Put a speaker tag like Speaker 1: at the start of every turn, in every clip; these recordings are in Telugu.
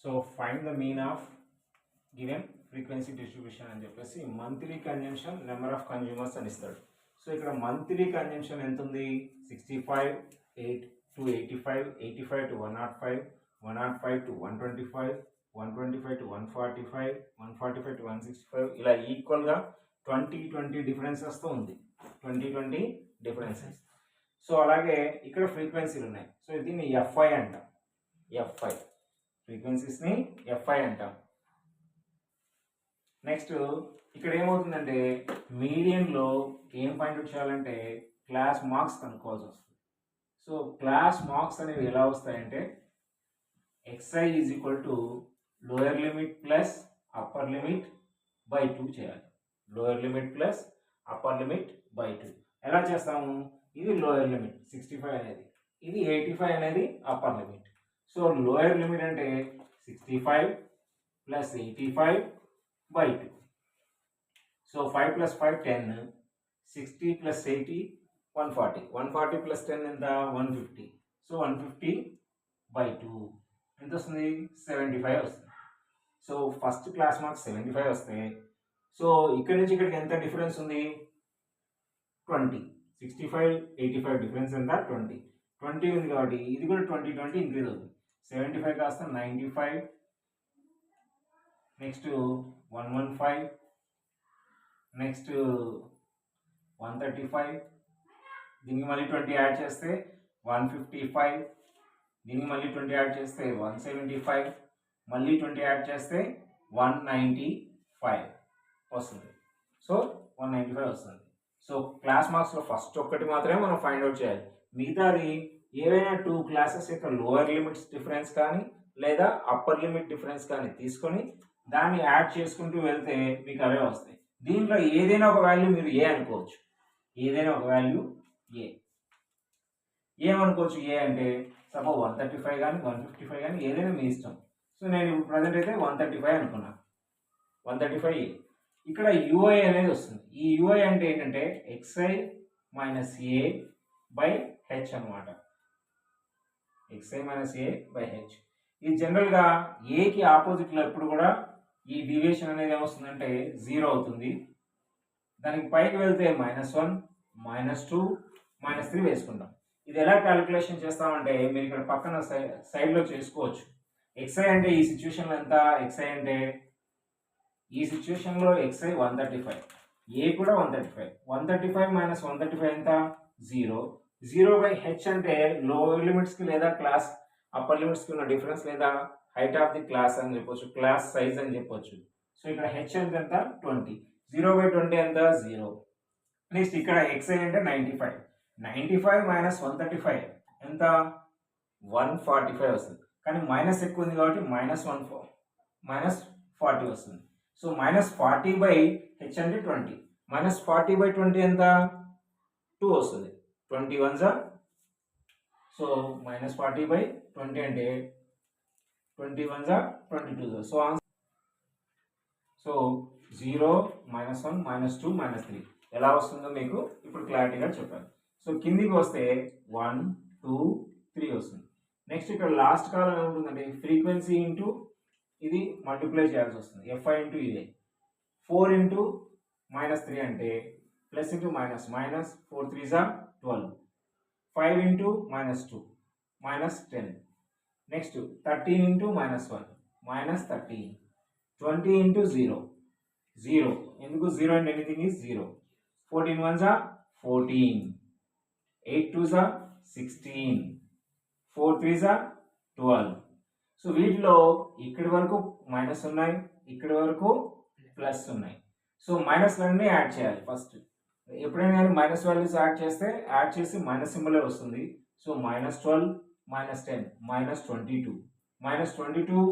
Speaker 1: So find the mean of given frequency distribution అని చెప్పేసి monthly consumption number of consumers అని ఇస్తాడు. సో ఇక్కడ మంత్లీ కన్జంప్షన్ ఎంత ఉంది? 65 to 85, 85 to 105, 105 to 125, 125 to 145, 145 to 165 ఇలా ఈక్వల్గా 20 డిఫరెన్సెస్తో ఉంది. 20 డిఫరెన్సెస్. సో అలాగే ఇక్కడ ఫ్రీక్వెన్సీలు ఉన్నాయి. సో దీన్ని ఎఫ్ఐ అంటాం. ఎఫ్ఐ ఫ్రీక్వెన్సీస్ని ఎఫ్ఐ అంటాం. నెక్స్ట్ ఇక్కడ ఏమవుతుందంటే మీడియన్లో ఏం ఫైండ్ అవుట్ చేయాలంటే క్లాస్ మార్క్స్ కనుక్కోవాల్సి వస్తుంది. సో క్లాస్ మార్క్స్ అనేవి ఎలా వస్తాయంటే xi is equal to lower limit plus upper limit by 2 చేయాలి. Lower limit plus upper limit by 2 ఎలా చేస్తాము? ఇది లోయర్ లిమిట్ 65 అనేది, ఇది 85 అనేది upper limit. So lower limit అంటే 65 plus 85 by 2. So 5 plus 5 10, 60 plus 80 140, 140 plus 10 ఎంత 150. సో 150 by 2 ఎంత వస్తుంది? 75 వస్తుంది. సో ఫస్ట్ క్లాస్ మార్క్స్ 75 వస్తాయి. సో ఇక్కడ నుంచి ఇక్కడికి ఎంత డిఫరెన్స్ ఉంది? 20. 65 85 డిఫరెన్స్ ఎంత? 20 ఉంది కాబట్టి ఇది కూడా 20 ఇంక్రీజ్ అవుతుంది. 75 కాస్త 95, నెక్స్ట్ 115, నెక్స్ట్ 135, దీనికి మళ్ళీ 20 యాడ్ చేస్తే 155, దీనికి మళ్ళీ 20 యాడ్ చేస్తే 175, మళ్ళీ 20 యాడ్ చేస్తే 195 వస్తుంది. సో 195 వస్తుంది. సో క్లాస్ మార్క్స్లో ఫస్ట్ ఒక్కటి మాత్రమే మనం ఫైండ్ అవుట్ చేయాలి. మిగతాది ఏవైనా 2 క్లాసెస్ యొక్క లోవర్ లిమిట్స్ డిఫరెన్స్ కానీ లేదా అప్పర్ లిమిట్ డిఫరెన్స్ కానీ తీసుకొని దాన్ని యాడ్ చేసుకుంటూ వెళ్తే మీకు అవే వస్తాయి. దీంట్లో ఏదైనా ఒక వాల్యూ మీరు ఏ అనుకోవచ్చు. ఏదైనా ఒక వాల్యూ ఏమనుకోవచ్చు? ఏ అంటే సపోజ్ 135 కానీ 155 కానీ ఏదైనా మీ ఇష్టం. సో నేను ఇప్పుడు ప్రజెంట్ అయితే 135 అనుకున్నా. 135 ఏ. ఇక్కడ యూఐ అనేది వస్తుంది. ఈ యూఐ అంటే ఏంటంటే xi minus A by H అనమాట. xi minus A by H. ఇది జనరల్గా ఏకి ఆపోజిట్లో ఎప్పుడు కూడా ఈ డివియేషన్ అనేది ఏమొస్తుందంటే 0 అవుతుంది. దానికి పైకి వెళ్తే -1, -2, -3 వేసుకుంటాం. ఇది ఎలా క్యాలిక్యులేషన్ చేస్తామంటే మీరు ఇక్కడ పక్కన సైడ్లో చేసుకోవచ్చు. xi అంటే ఈ సిచ్యువేషన్లో ఎంత? xi అంటే ఈ సిచ్యువేషన్లో xi 135, ఏ కూడా 135. 135 మైనస్ 135 ఎంత? 0. 0 బై హెచ్ అంటే లోవర్ లిమిట్స్కి లేదా క్లాస్ అప్పర్ లిమిట్స్కి ఉన్న డిఫరెన్స్ లేదా హైట్ ఆఫ్ ది క్లాస్ అని చెప్పొచ్చు, క్లాస్ సైజ్ అని చెప్పొచ్చు. సో ఇక్కడ హెచ్ ఎంత? 20. 0 బై 20 ఎంత? 0. నెక్స్ట్ ఇక్కడ xi అంటే 95. 95 మైనస్ 135 ఎంత? 145 వస్తుంది. కానీ మైనస్ ఎక్కువ ఉంది కాబట్టి -40 వస్తుంది. సో -40 బై హెచ్ అంటే 20. -40 బై 20 ఎంత? 2 వస్తుంది. 21 సో -40 బై 20 అంటే 21 22. సో 0 -1 -2 -3 ఎలా వస్తుందో మీకు ఇప్పుడు క్లారిటీగా చెప్పాను. సో కిందికి వస్తే 1 2 3 వస్తుంది. నెక్స్ట్ ఇక్కడ లాస్ట్ కాలం ఏముంటుందంటే ఫ్రీక్వెన్సీ ఇంటూ ఇది మల్టిప్లై చేయాల్సి వస్తుంది. ఎఫ్ఐ ఇంటూ ఇదే 4 ఇంటూ -3 అంటే plus into minus 4 3 12, 5 into -2 -10, next 13 into -1 -13, 20 into 0 ఎందుకు 0 అండ్ ఎనీథింగ్ ఈజ్ 0, 14 1 14, 8 2 16, 4 3 12. సో వీటిలో ఇక్కడి వరకు మైనస్ ఉన్నాయి, ఇక్కడి వరకు ప్లస్ ఉన్నాయి. సో మైనస్లన్నీ యాడ్ చేయాలి ఫస్ట్. ఎప్పుడైనా కానీ మైనస్ వాల్యూస్ యాడ్ చేసి మైనస్ సింబలే వస్తుంది. So -12 -10 -22, -22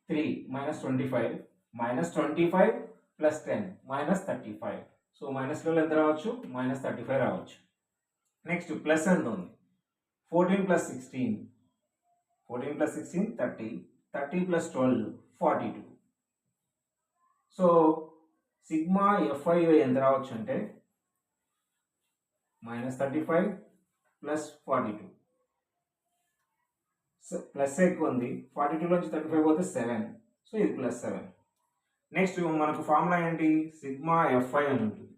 Speaker 1: 3 -25, -25 plus 10 -35. సో మైనస్లో ఎంత రావచ్చు? -35 రావచ్చు. నెక్స్ట్ ప్లస్ ఎంత ఉంది? 14 plus 16 30, 30 plus 12 42. So sigma fi ఎంత రావచ్చు అంటే -35 ప్లస్ 42. ప్లస్ ఎక్కువ ఉంది, 42 నుంచి 35 పోతే 7, సో ఇది +7. నెక్స్ట్ మనకు ఫార్ములా ఏంటి, సిగ్మా ఎఫ్ఐ అని ఉంటుంది.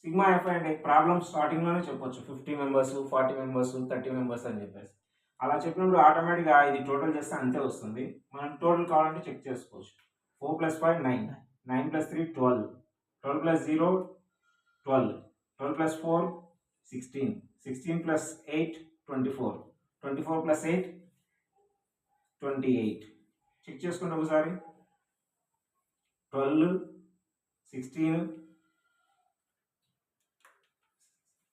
Speaker 1: సిగ్మా ఎఫ్ఐ అంటే ప్రాబ్లమ్ స్టార్టింగ్లోనే చెప్పొచ్చు, 50 మెంబర్స్, 40 మెంబర్స్, 30 మెంబర్స్ అని చెప్పేసి. అలా చెప్పినప్పుడు ఆటోమేటిక్గా ఇది టోటల్ చేస్తే అంతే వస్తుంది. మనం టోటల్ కావాలంటే చెక్ చేసుకోవచ్చు. 4 + 5 9, 9 + 3 12, 12 + 0 12, 12 + 4 16, 16 + 8 24, 24 + 8 28. చెక్ చేసుకోండి ఒకసారి. 12, 16,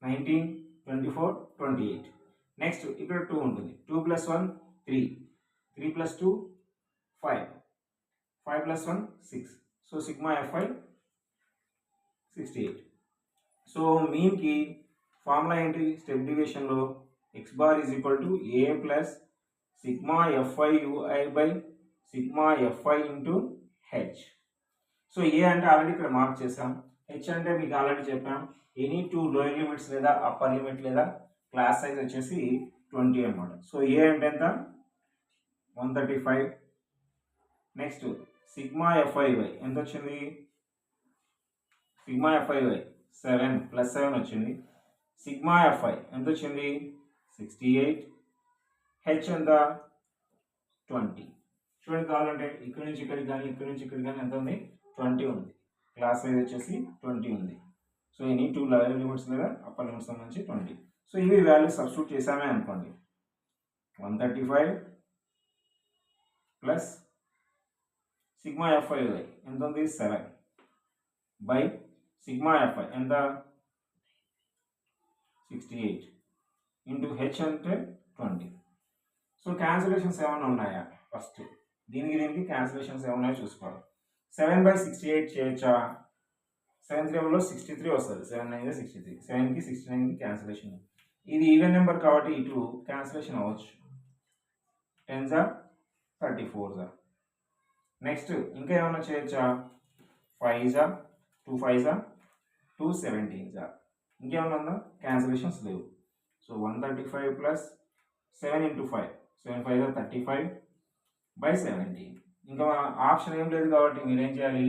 Speaker 1: 19, 24, 28. నెక్స్ట్ ఇక్కడ 2 ఉంటుంది. 2 + 1 3, 3 + 2 5, 5 + 1 6. So sigma FI 68. సో మీన్కి ఫార్ములా ఏంటి, స్టెప్ డివిజన్లో x bar = a + sigma FI ui by sigma FI into H. So A అంటే ఆల్రెడీ ఇక్కడ మార్క్ చేసాం, హెచ్ అంటే మీకు ఆల్రెడీ చెప్పాం, ఎనీ 2 లోయర్ లిమిట్స్ లేదా అప్పర్ లిమిట్ లేదా క్లాస్ సైజ్ వచ్చేసి 20 అనమాట. సో ఏ అంటే ఎంత, 135. నెక్స్ట్ సిగ్మా ఎఫ్ఐవై ఎంత వచ్చింది, సిగ్మా ఎఫ్ఐవై 7 + 7 వచ్చింది. సిగ్మా ఎఫ్ఐ ఎంత వచ్చింది, 68. హెచ్ ఎంత, 20. చూడండి కావాలంటే ఇక్కడ నుంచి ఇక్కడికి కానీ ఇక్కడ నుంచి ఇక్కడికి కానీ ఎంత ఉంది, 20 ఉంది. క్లాస్ సైజ్ వచ్చేసి 20 ఉంది. సో ఎనీ 2 లోయర్ లిమిట్స్ లేదా అప్పర్ లిమిట్స్ సంబంధించి 20. సో ఇవి వాల్యూ సబ్స్టిట్యూట్ చేసామే అనుకోండి, 135 ప్లస్ సిగ్మా ఎఫ్ఐ ఎంత ఉంది, 7 బై సిగ్మా ఎఫ్ఐ ఎంత, 68 ఇంటూ హెచ్ అంటే 20. సో క్యాన్సిలేషన్స్ ఏమైనా ఉన్నాయా, ఫస్ట్ దీనికి క్యాన్సిలేషన్స్ ఏమన్నాయో చూసుకోవాలి. 7/68 చేయొచ్చా, 7 3 63 వస్తుంది, 7 9 63, 7కి 69కి క్యాన్సిలేషన్. ఇది ఈవెన్ నెంబర్ కాబట్టి ఇటు క్యాన్సిలేషన్ అవ్వచ్చు, 10s 34s. నెక్స్ట్ ఇంకా ఏమైనా చేయొచ్చా, 5s 2 5s 2 17s. ఇంకేమన్నా ఉందా, క్యాన్సిలేషన్స్ లేవు. So 135 plus 7 × 5, 7 5 35/17. ఇంకా ఆప్షన్ ఏం లేదు కాబట్టి మీరేం చేయాలి,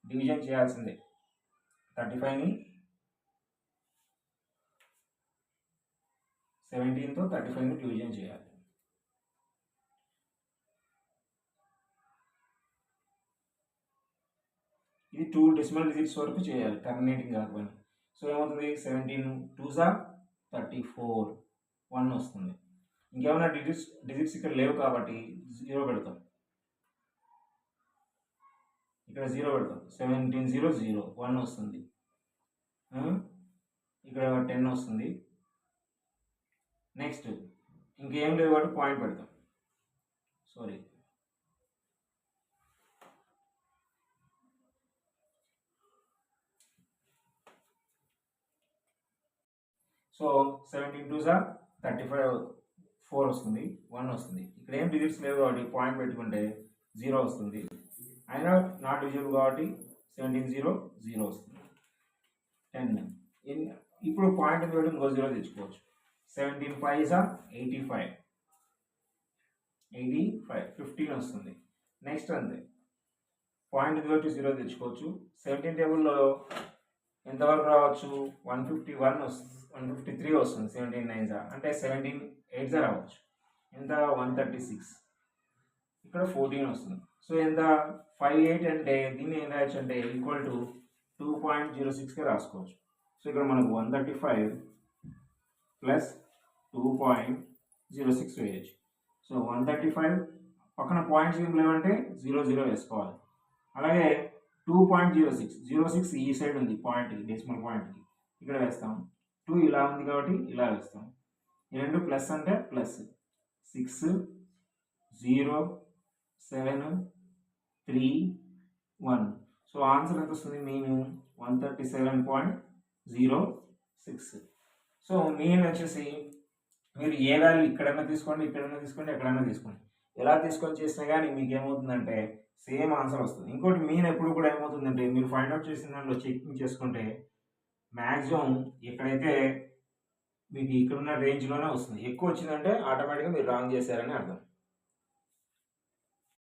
Speaker 1: డివిజన్ చేయాల్సిందే. 35ని 17తో 35ని డివిజన్ చేయాలి. ఇది 2 డెసిమల్ డిజిట్స్ వరకు చేయాలి, టర్మినేటింగ్ కాకపోయినా. సో ఏమవుతుంది, 17 2s 34, 1 వస్తుంది. ఇంకేమైనా డిజిట్స్ ఇక్కడ లేవు కాబట్టి 0 పెడతాం, ఇక్కడ 0 పెడతాం. 17 0 0 1 వస్తుంది, ఇక్కడ 10 వస్తుంది. నెక్స్ట్ ఇంకేం లేదు కాబట్టి పాయింట్ పెడతాం, సారీ. సో 17 2s 35 4 వస్తుంది, 1 వస్తుంది. ఇక్కడ ఏం డిజిట్స్ లేవు కాబట్టి పాయింట్ పెట్టుకుంటే 0 వస్తుంది. అయినా నాట్ డివిజిబుల్ కాబట్టి 17 0 0 వస్తుంది. 10 ఇప్పుడు పాయింట్ పెట్టి ఇంకో 0 తెచ్చుకోవచ్చు. 17 5s 85, 15 వస్తుంది. నెక్స్ట్ అంతే, పాయింట్ పెట్టి 0 తెచ్చుకోవచ్చు. 17 టేబుల్లో ఎంతవరకు రావచ్చు, 151 వస్తుంది, 153 వస్తుంది. 17 9s అంటే 17 8s రావచ్చు, ఎంత 136. ఇక్కడ 14 వస్తుంది. సో ఎంత 58 అంటే దీన్ని ఏం రాయొచ్చు అంటే = 2.06గా రాసుకోవచ్చు. సో ఇక్కడ మనకు 135 ప్లస్ 2.06 వేయచ్చు. సో 135 పక్కన పాయింట్స్ ఏం లేవంటే 0 0 వేసుకోవాలి. అలాగే 2.06 ఈ సైడ్ ఉంది పాయింట్కి, డెసిమల్ పాయింట్కి, ఇక్కడ వేస్తాం. 2 ఇలా ఉంది కాబట్టి ఇలా వేస్తాం. ఈ రెండు ప్లస్ అంటే ప్లస్ 6 0 7 3 1. సో ఆన్సర్ ఎంత వస్తుంది, మీన్ 137.06. సో మీన్ వచ్చేసి మీరు ఏ వాల్యూ ఇక్కడైనా తీసుకోండి, ఇక్కడైనా తీసుకోండి, ఎక్కడైనా తీసుకోండి, ఎలా తీసుకొని చేసినా కానీ మీకు ఏమవుతుందంటే సేమ్ ఆన్సర్ వస్తుంది. ఇంకోటి మీన్ ఎప్పుడు కూడా ఏమవుతుందంటే మీరు ఫైండ్ అవుట్ చేసిన దాంట్లో చెకింగ్ చేసుకుంటే మ్యాక్సిమం ఎక్కడైతే మీకు ఇక్కడున్న రేంజ్లోనే వస్తుంది. ఎక్కువ వచ్చిందంటే ఆటోమేటిక్గా మీరు రాంగ్ చేశారని అర్థం.